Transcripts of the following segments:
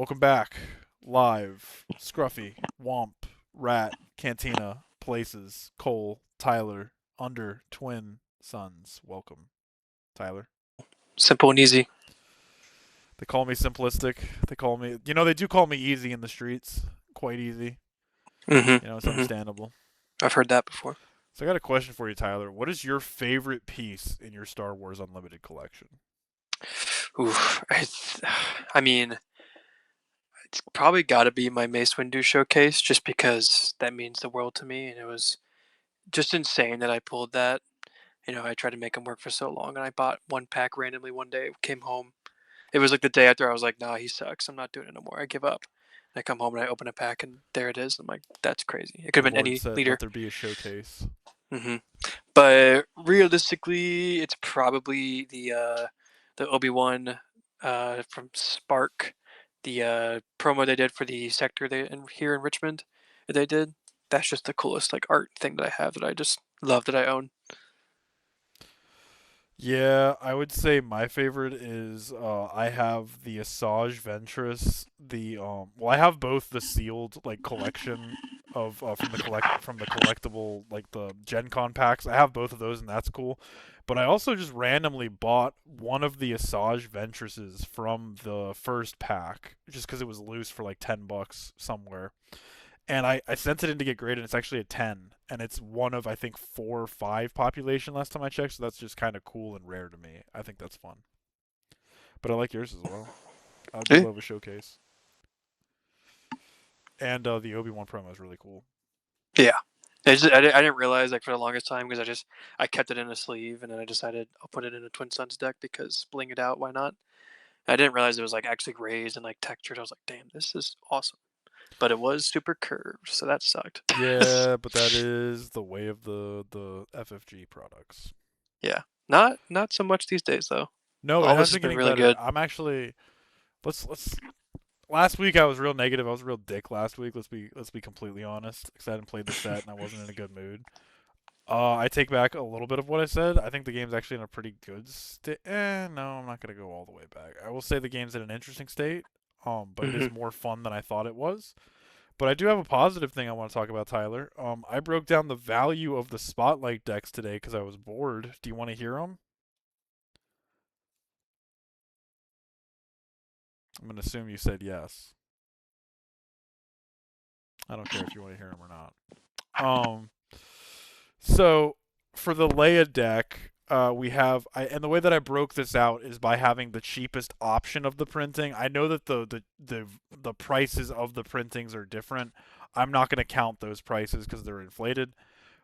Welcome back. Live. Scruffy, Womp, Rat, Cantina, Places, Cole, Tyler, Under, Twin, Sons. Welcome, Tyler. Simple and easy. They call me simplistic. They do call me easy in the streets. Quite easy. It's Hmm. understandable. I've heard that before. So I got a question for you, Tyler. What is your favorite piece in your Star Wars Unlimited collection? Ooh, I mean, it's probably got to be my Mace Windu showcase, just because that means the world to me, and it was just insane that I pulled that. I tried to make him work for so long, and I bought one pack randomly one day. Came home. It was like the day after I was like, "Nah, he sucks. I'm not doing it no more. I give up." And I come home and I open a pack, and there it is. I'm like, "That's crazy. It could The have been Lord any said, "Let leader." there be a showcase." hmm But realistically, it's probably the Obi-Wan from Spark, the promo they did for the sector here in Richmond that they did. That's just the coolest like art thing that I have that I just love that I own. Yeah, I would say my favorite is I have the Asajj Ventress, I have both the sealed like collection of from the collectible like the Gen Con packs. I have both of those and that's cool. But I also just randomly bought one of the Asajj Ventresses from the first pack just cuz it was loose for like $10 somewhere. And I sent it in to get graded, and it's actually a 10. And it's one of, I think, 4 or 5 population last time I checked, so that's just kind of cool and rare to me. I think that's fun. But I like yours as well. I do Yeah. love a showcase. And the Obi-Wan promo is really cool. Yeah. I didn't realize like for the longest time because I kept it in a sleeve and then I decided I'll put it in a Twin Suns deck because bling it out, why not? I didn't realize it was like actually raised and like textured. I was like, damn, this is awesome. But it was super curved, so that sucked. Yeah, but that is the way of the FFG products. Yeah, not so much these days though. No, it All this has has been been getting really better. good. I'm actually let's last week I was real negative. I was a real dick last week. Let's be completely honest. Because I hadn't played the set and I wasn't in a good mood. I take back a little bit of what I said. I think the game's actually in a pretty good state. No, I'm not gonna go all the way back. I will say the game's in an interesting state. But it is Hmm. more fun than I thought it was. But I do have a positive thing I want to talk about, Tyler. I broke down the value of the spotlight decks today because I was bored. Do you want to hear them? I'm gonna assume you said yes. I don't care if you want to hear them or not. Um, So for the Leia deck, and the way that I broke this out is by having the cheapest option of the printing. I know that the prices of the printings are different. I'm not going to count those prices because they're inflated.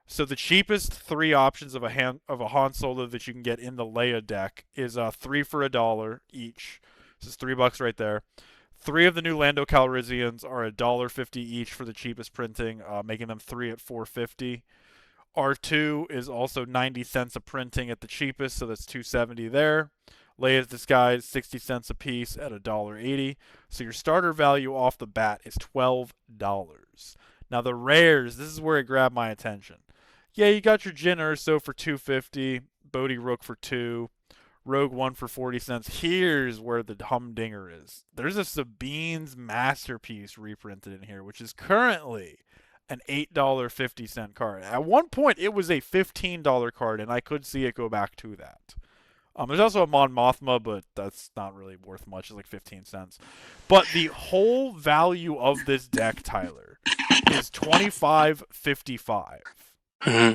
So the cheapest three options of a Han Solo that you can get in the Leia deck is three for $1 each. This is $3 right there. Three of the new Lando Calrissians are $1.50 each for the cheapest printing, making them three at 450. R2 is also 90 cents a printing at the cheapest, so that's 270 there. Leia's Disguise 60 cents a piece at $1.80. So your starter value off the bat is $12. Now the rares, this is where it grabbed my attention. Yeah, you got your Jyn Erso for 250, Bodhi Rook for 2, Rogue One for 40 cents. Here's where the humdinger is. There's a Sabine's Masterpiece reprinted in here, which is currently an $8.50 card. At one point, it was a $15 card, and I could see it go back to that. There's also a Mon Mothma, but that's not really worth much. It's like 15 cents. But the whole value of this deck, Tyler, is 25.55. Hmm.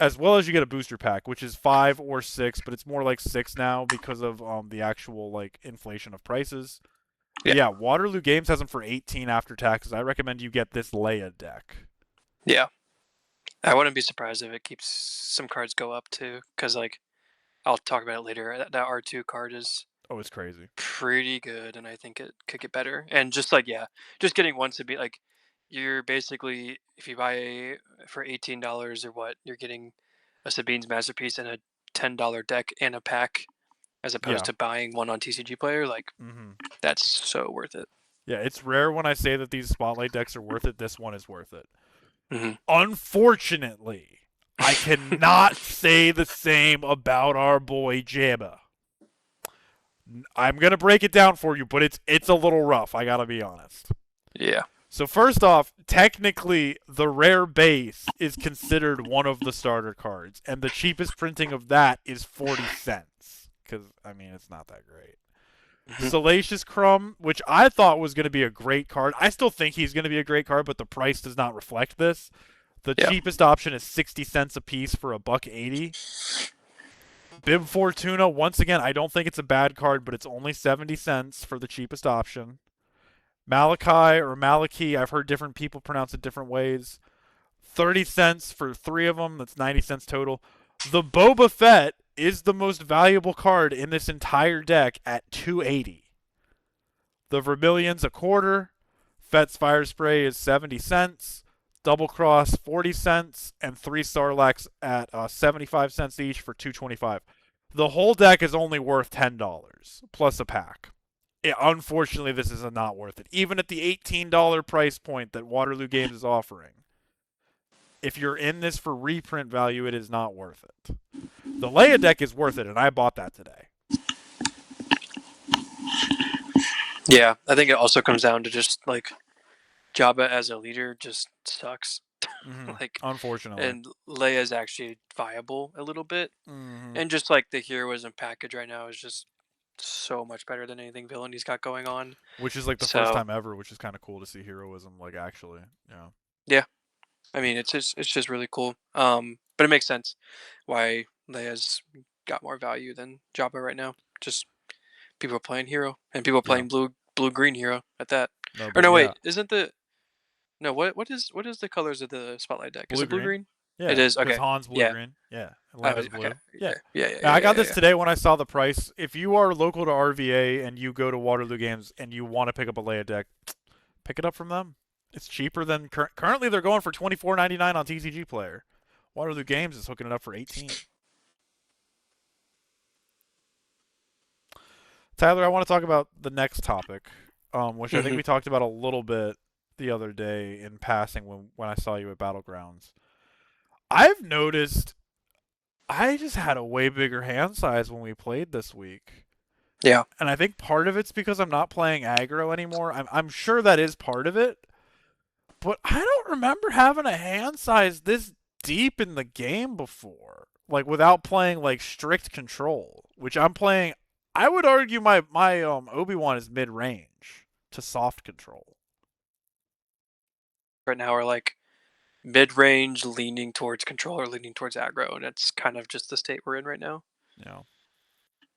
As well as you get a booster pack, which is 5 or 6, but it's more like 6 now because of the actual like inflation of prices. But Yeah, yeah, Waterloo Games has them for 18 after taxes. I recommend you get this Leia deck. yeah. I wouldn't be surprised if it keeps some cards go up too, because like I'll talk about it later. That R2 card is Oh, it's crazy. pretty good, and I think it could get better. And just like yeah, just getting one to be like, you're basically if you buy for $18 or what, you're getting a Sabine's masterpiece and a $10 deck and a pack, as opposed Yeah. to buying one on TCG Player. Like hmm that's so worth it. Yeah, it's rare when I say that these spotlight decks are worth it. This one is worth it. Hmm. Unfortunately, I cannot say the same about our boy Jabba. I'm gonna break it down for you, but it's a little rough. I gotta be honest. Yeah. So first off, technically, the rare base is considered one of the starter cards, and the cheapest printing of that is 40 cents. Because I mean, it's not that great. Hmm. Salacious Crumb, which I thought was going to be a great card. I still think he's going to be a great card, but the price does not reflect this. The Yeah. cheapest option is 60 cents a piece for a buck 80. Bib Fortuna, once again, I don't think it's a bad card, but it's only 70 cents for the cheapest option. Malachi or Maliki, I've heard different people pronounce it different ways. 30 cents for three of them, that's 90 cents total. The Boba Fett is the most valuable card in this entire deck at 280. The Vermilion's a quarter. Fett's Fire Spray is 70 cents. Double Cross 40 cents, and three Sarlaccs at 75 cents each for 225. The whole deck is only worth $10 plus a pack. Unfortunately, this is not worth it. Even at the $18 price point that Waterloo Games is offering, if you're in this for reprint value, it is not worth it. The Leia deck is worth it, and I bought that today. Yeah. I think it also comes down to just like Jabba as a leader just sucks. Mm-hmm. Like, Unfortunately. and Leia's actually viable a little bit, Mm-hmm. and just like the heroism package right now is just so much better than anything villain he's got going on. Which is like the first So time ever, which is kind of cool to see heroism, like actually. Yeah. yeah, I mean it's just really cool. But it makes sense why Leia's got more value than Jabba right now. Just people are playing hero and people are Yeah. playing blue green hero at that. No, Or but no, yeah, wait, isn't the no what is the colors of the spotlight deck? Is blue it blue green. green? It Yeah, is. because Okay. Han's blue Yeah. green. Yeah, Okay. Leia's blue. Yeah. Yeah. Yeah. Yeah. Yeah, I Yeah. got Yeah. this Yeah. today when I saw the price. If you are local to RVA and you go to Waterloo Games and you want to pick up a Leia deck, pick it up from them. It's cheaper than currently they're going for 24.99 on TCG Player. Waterloo Games is hooking it up for 18. Tyler, I want to talk about the next topic, which I think Hmm. we talked about a little bit the other day in passing when I saw you at Battlegrounds. I've noticed I just had a way bigger hand size when we played this week. Yeah. And I think part of it's because I'm not playing aggro anymore. I'm sure that is part of it. But I don't remember having a hand size this deep in the game before. Like without playing like strict control, which I'm playing. I would argue my Obi-Wan is mid-range to soft control. Right now are like mid range, leaning towards control or leaning towards aggro, and it's kind of just the state we're in right now, You know,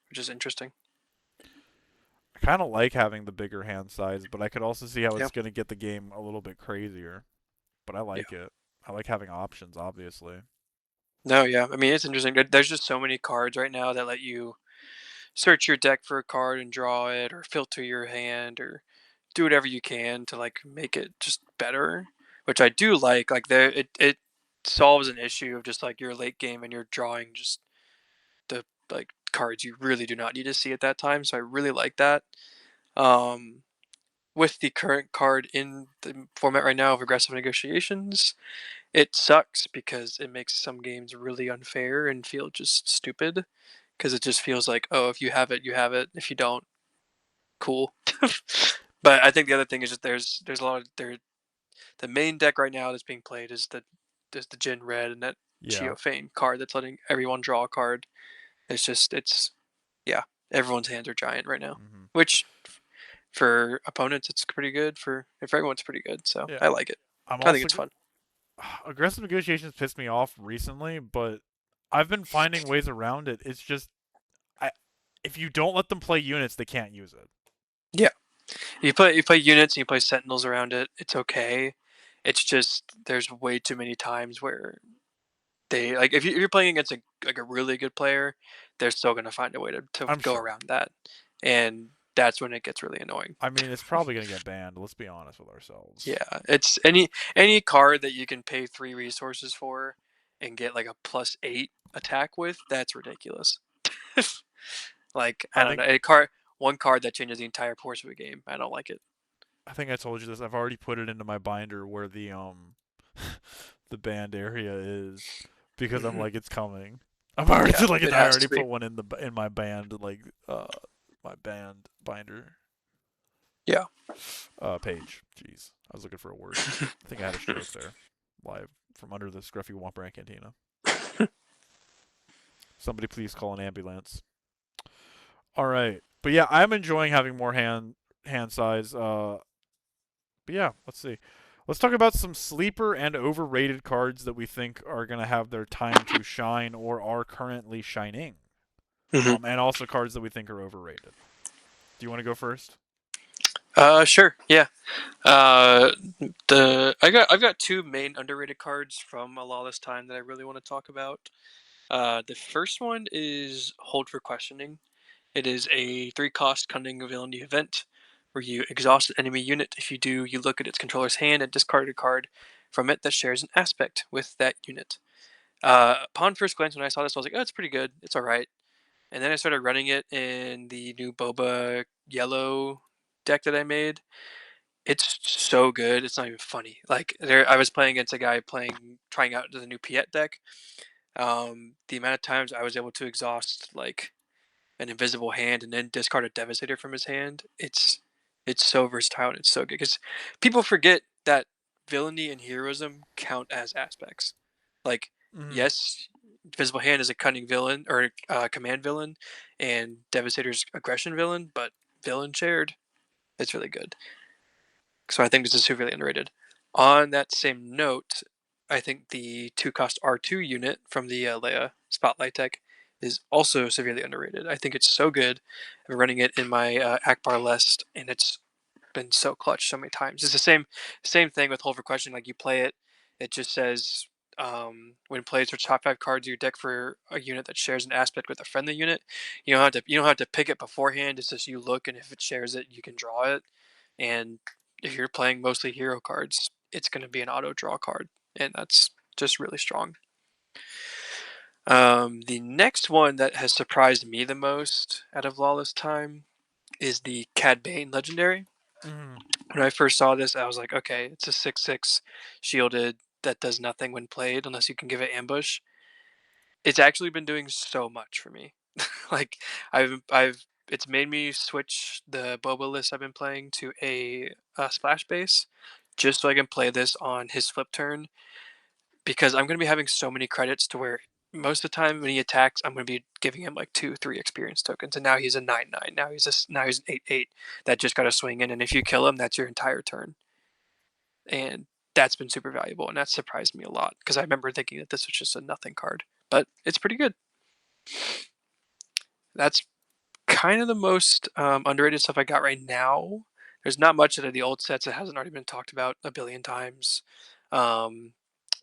which is interesting. I kind of like having the bigger hand size, but I could also see how Yeah. it's going to get the game a little bit crazier. But I Yeah. like it. I like having options, obviously. No, yeah. I mean, it's interesting. There's just so many cards right now that let you search your deck for a card and draw it, or filter your hand, or do whatever you can to like make it just better, which I do like. Like there, it solves an issue of just like your late game and you're drawing just the like cards you really do not need to see at that time. So I really like that. Um, with the current card in the format right now of aggressive negotiations, it sucks because it makes some games really unfair and feel just stupid because it just feels like, oh, if you have it, you have it. If you don't, cool. But I think the other thing is that there's a lot of the main deck right now that's being played is the Jin Red and that Yeah. Geofane card that's letting everyone draw a card. It's yeah, everyone's hands are giant right now, Hmm. which for opponents it's pretty good. For everyone it's pretty good. So Yeah. I like it. I'm I think also it's fun. aggressive negotiations pissed me off recently, but I've been finding ways around it. It's just I if you don't let them play units, they can't use it. Yeah, you play units and you play sentinels around it. It's okay. It's just there's way too many times where they like if you're playing against a really good player, they're still gonna find a way to I'm go sure. around that, and that's when it gets really annoying. I mean, it's probably gonna get banned. Let's be honest with ourselves. Yeah, it's any card that you can pay 3 resources for and get like a +8 attack with. That's ridiculous. Like I I don't know, think one card that changes the entire course of a game. I don't like it. I think I told you this. I've already put it into my binder where the the banned area is because I'm Hmm. like it's coming. I've already Yeah, like it I has already to be. put one in my band like my band binder Yeah. page. Jeez, I was looking for a word. I think I had a stroke there, live from under the scruffy Womp Brand Cantina. Somebody please call an ambulance. All right, but yeah, I'm enjoying having more hand size. But yeah, let's see. Let's talk about some sleeper and overrated cards that we think are gonna have their time to shine or are currently shining. hmm And also cards that we think are overrated. Do you want to go first? Sure. Yeah. Uh, I've got two main underrated cards from a lawless time that I really want to talk about. The first one is Hold for Questioning. It is a three-cost cunning villainy event where you exhaust an enemy unit. If you do, you look at its controller's hand and discard a card from it that shares an aspect with that unit. Upon first glance, when I saw this, I was like, "Oh, it's pretty good. It's all right." And then I started running it in the new Boba Yellow deck that I made. It's so good. It's not even funny. Like there, I was playing against a guy trying out the new Piet deck. The amount of times I was able to exhaust like an invisible hand and then discard a Devastator from his hand. It's so versatile and it's so good because people forget that villainy and heroism count as aspects. Like, Mm-hmm. yes, Invisible Hand is a cunning villain or command villain, and Devastator's aggression villain, but villain shared, it's really good. So I think this is severely underrated. On that same note, I think the two cost R2 unit from the Leia Spotlight deck is also severely underrated. I think it's so good. I'm running it in my Akbar list, and it's been so clutch so many times. It's the same thing with Hold for Question. Like you play it, it just says when played for top five cards of your deck for a unit that shares an aspect with a friendly unit. You don't have to pick it beforehand. It's just you look, and if it shares it, you can draw it. And if you're playing mostly hero cards, it's going to be an auto draw card, and that's just really strong. The next one that has surprised me the most out of Lawless Time is the Cad Bane Legendary. Mm-hmm. When I first saw this, I was like, okay, it's a 6/6 shielded that does nothing when played unless you can give it ambush. It's actually been doing so much for me. Like it's made me switch the Boba list I've been playing to a splash base just so I can play this on his flip turn because I'm going to be having so many credits to where most of the time when he attacks, I'm going to be giving him like 2, 3 experience tokens, and now he's a 9/9. Now he's an 8/8 that just got to swing in, and if you kill him, that's your entire turn, and that's been super valuable, and that surprised me a lot because I remember thinking that this was just a nothing card, but it's pretty good. That's kind of the most underrated stuff I got right now. There's not much out of the old sets that hasn't already been talked about a billion times. Um,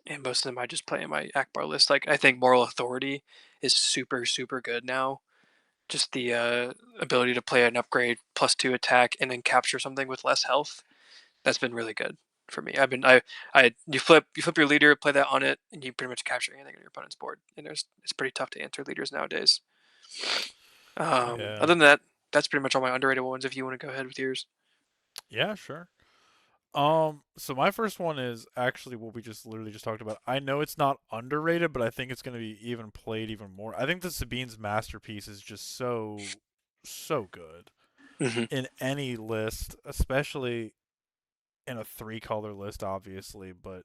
and most of them I just play in my Akbar list. Like I think Moral Authority is super super good now. Just the ability to play an upgrade +2 attack and then capture something with less health. That's been really good for me. I you flip your leader, play that on it, and you pretty much capture anything on your opponent's board. And it's pretty tough to answer leaders nowadays. Yeah. Other than that, that's pretty much all my underrated ones. If you want to go ahead with yours. Yeah, sure. So my first one is actually what we just literally just talked about. I know it's not underrated, but I think it's going to be even played even more. I think the Sabine's masterpiece is just so good hmm in any list, especially in a three-color list, obviously. But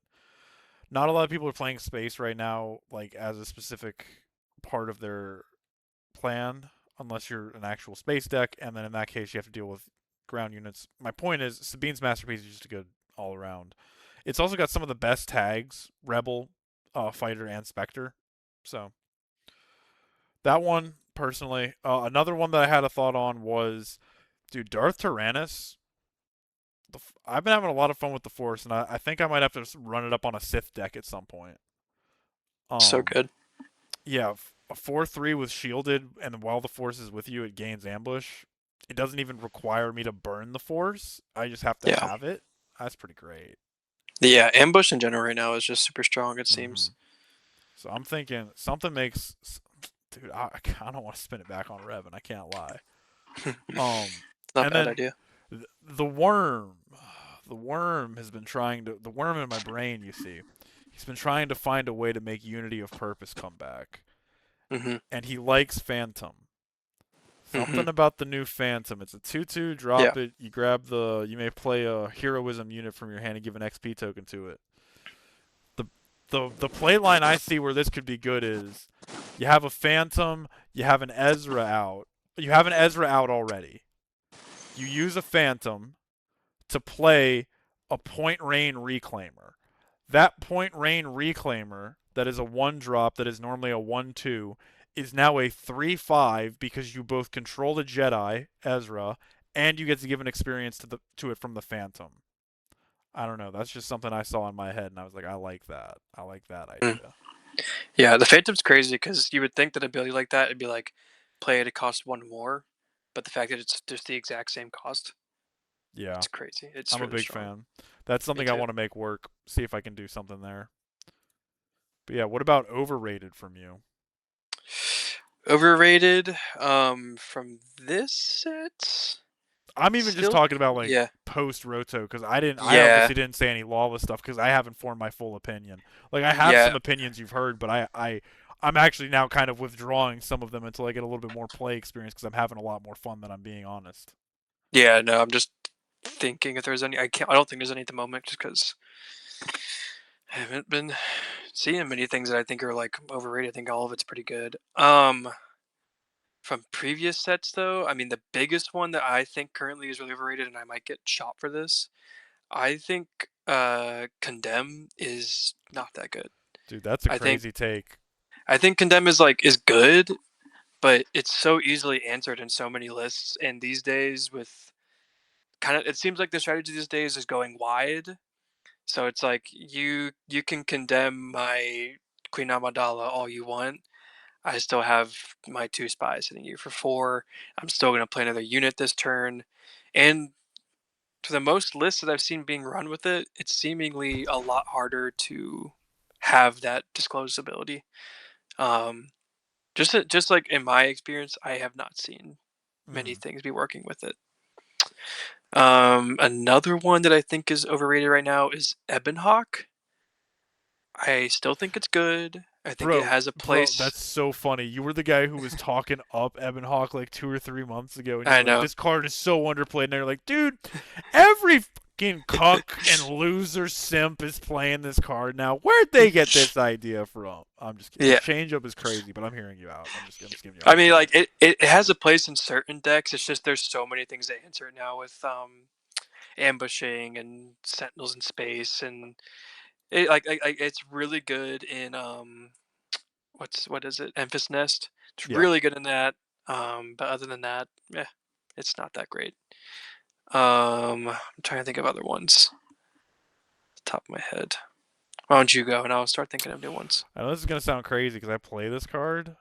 not a lot of people are playing space right now, like as a specific part of their plan, unless you're an actual space deck, and then in that case you have to deal with ground units. My point is, Sabine's masterpiece is just a good all around. It's also got some of the best tags: Rebel, Fighter, and Spectre. So that one personally. Another one that I had a thought on was, dude, Darth Tyrannus. I've been having a lot of fun with the Force, and I think I might have to run it up on a Sith deck at some point. So Um, good. yeah, a 4/3 with shielded, and while the Force is with you, it gains ambush. It doesn't even require me to burn the Force. I just have to Yeah. have it. That's pretty great. Yeah. Ambush in general right now is just super strong. It hmm seems. So I'm thinking something makes, dude. I kind of want to spin it back on Revan. I can't lie. Not a And bad then idea. the worm, the worm has been trying to. The worm in my brain, you see, he's been trying to find a way to make Unity of Purpose come back, hmm and he likes Phantom. Hmm. Something about the new Phantom. It's a 2/2. Yeah. Drop it. You grab the. You may play a heroism unit from your hand and give an XP token to it. The the play line I see where this could be good is, you have a Phantom. You have an Ezra out. You have an Ezra out already. You use a Phantom to play a Point Rain Reclaimer. That Point Rain Reclaimer, that is a 1 drop that is normally a 1/2, is now a 3/5 because you both control the Jedi, Ezra, and you get to give an experience to it from the Phantom. I don't know. That's just something I saw in my head, and I was like, I like that. I like that Mm. idea. Yeah, the Phantom's crazy because you would think that an ability like that would be like play it, it costs one more, but the fact that it's just the exact same cost, Yeah, it's crazy. It's I'm a really big strong. fan. That's Me something I too. want to make work. See if I can do something there. But yeah, what about overrated from you? Overrated. From this set, I'm even just still, talking about like yeah, post Roto because I yeah, obviously didn't say any lawless stuff because I haven't formed my full opinion. Like I have yeah, some opinions you've heard, but I'm actually now kind of withdrawing some of them until I get a little bit more play experience because I'm having a lot more fun than I'm being honest. yeah. No, I'm just thinking if there's any. I can't. I don't think there's any at the moment, just because I haven't been seeing many things that I think are like overrated. I think all of it's pretty good. From previous sets though, I mean the biggest one that I think currently is really overrated, and I might get shot for this. I think Condemn is not that good. Dude, that's a I think crazy take. I think Condemn is good, but it's so easily answered in so many lists. And these days, with kind of, it seems like the strategy these days is going wide. So it's like you can condemn my Queen Amidala all you want. I still have my 2 spies hitting you for 4. I'm still going to play another unit this turn, and for the most lists that I've seen being run with it, it's seemingly a lot harder to have that disclosed ability. Um, just like in my experience, I have not seen many Mm. things be working with it. Another one that I think is overrated right now is Ebonhawk. I still think it's good. I think it has a Bro, place. that's so funny. You were the guy who was talking up Ebon Hawk like 2 or 3 months ago, and you I were like, know. "This card is so underplayed." And they're like, "Dude, every fucking cuck and loser simp is playing this card now. Where'd they get this idea from?" I'm just kidding. The Yeah. change up is crazy, but I'm hearing you out. I'm just giving you a I hard mean, time. like it has a place in certain decks. It's just there's so many things that answer it now with ambushing and sentinels in space, and like it's really good in what is it, Emphas Nest. It's Yeah. really good in that. But other than that, yeah, it's not that great. I'm trying to think of other ones. Off the top of my head. Why don't you go and I'll start thinking of new ones. I know this is gonna sound crazy because I play this card,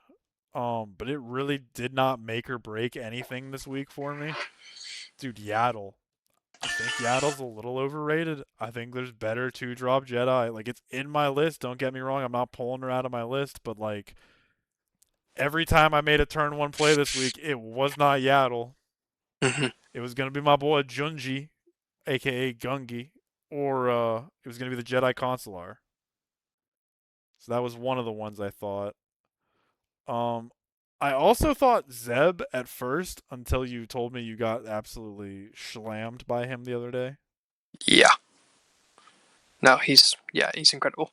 but it really did not make or break anything this week for me. Dude, Yaddle. I think Yaddle's a little overrated. I think there's better 2 drop Jedi. Like it's in my list. Don't get me wrong. I'm not pulling her out of my list, but like every time I made a turn 1 play this week, it was not Yaddle. Hmm. It was gonna be my boy Junji, aka Gungi, or it was gonna be the Jedi Consular. So that was one of the ones I thought. Um, I also thought Zeb at first until you told me you got absolutely slammed by him the other day. Yeah. No, he's incredible.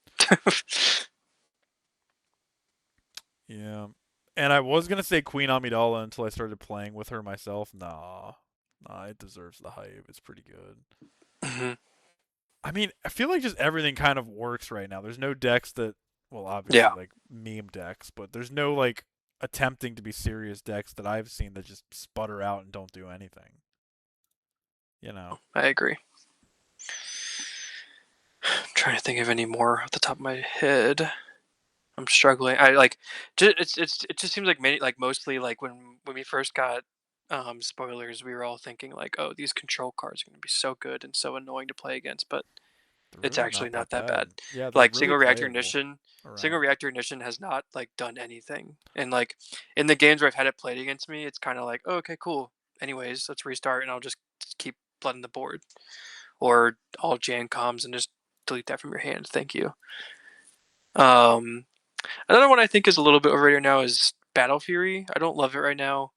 Yeah. And I was gonna say Queen Amidala until I started playing with her myself. Nah, it deserves the hype. It's pretty good. Hmm. I mean, I feel like just everything kind of works right now. There's no decks that, well, Yeah, obviously like meme decks, but there's no like attempting to be serious decks that I've seen that just sputter out and don't do anything. You know. I agree. I'm trying to think of any more off the top of my head. I'm struggling. I like it just seems like mostly like when we first got spoilers, we were all thinking like, oh, these control cards are going to be so good and so annoying to play against, but They're it's really actually not not that that bad. bad. Yeah, they're Like really playable single around. reactor ignition has not like done anything. And like in the games where I've had it played against me, it's kind of like, oh, okay, cool. Anyways, let's restart and I'll just keep flooding the board. Or all Jan comms and just delete that from your hand. Thank you. Another one I think is a little bit overrated now is Battle Fury. I don't love it right now.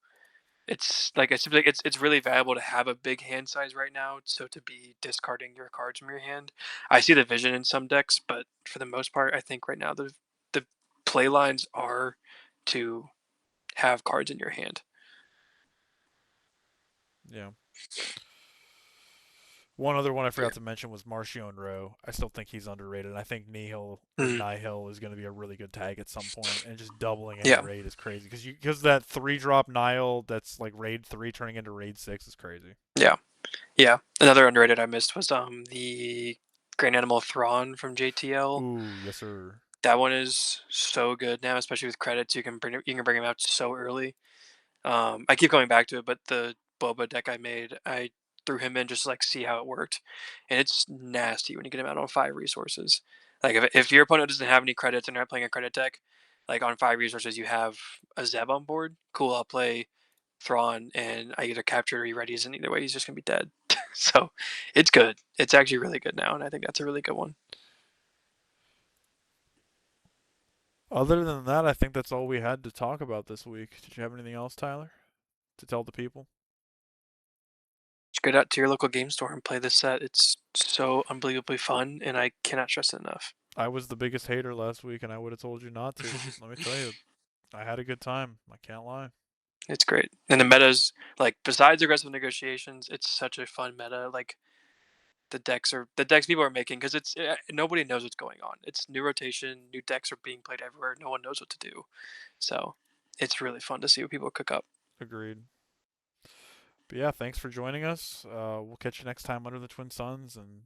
It's like it seems like it's really valuable to have a big hand size right now, so to be discarding your cards from your hand. I see the vision in some decks, but for the most part, I think right now the play lines are to have cards in your hand. Yeah. One other one I forgot to mention was Marchion Rowe. I still think he's underrated. I think Nihil or Mm, Nihil is going to be a really good tag at some point, and just doubling any yeah, raid is crazy because that 3-drop Nihil that's like raid 3 turning into raid 6 is crazy. yeah, yeah. Another underrated I missed was the Grand Animal Thrawn from JTL. Ooh, yes sir. That one is so good now, especially with credits. You can bring him out so early. I keep going back to it, but the Boba deck I made, I threw him in just to, like, see how it worked, and it's nasty when you get him out on 5 resources. Like if your opponent doesn't have any credits and they're not playing a credit deck, like on 5 resources you have a Zeb on board. Cool, I'll play Thrawn and I either capture or he readies, and either way he's just gonna be dead. So it's good. It's actually really good now, and I think that's a really good one. Other than that, I think that's all we had to talk about this week. Did you have anything else, Tyler, to tell the people? Just go out to your local game store and play this set. It's so unbelievably fun, and I cannot stress it enough. I was the biggest hater last week, and I would have told you not to. Let me tell you, I had a good time. I can't lie. It's great. And the meta's like besides aggressive negotiations, it's such a fun meta. Like the decks people are making because nobody knows what's going on. It's new rotation, new decks are being played everywhere. No one knows what to do, so it's really fun to see what people cook up. Agreed. But yeah, thanks for joining us. We'll catch you next time under the Twin Suns, and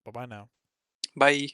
bye bye now. Bye.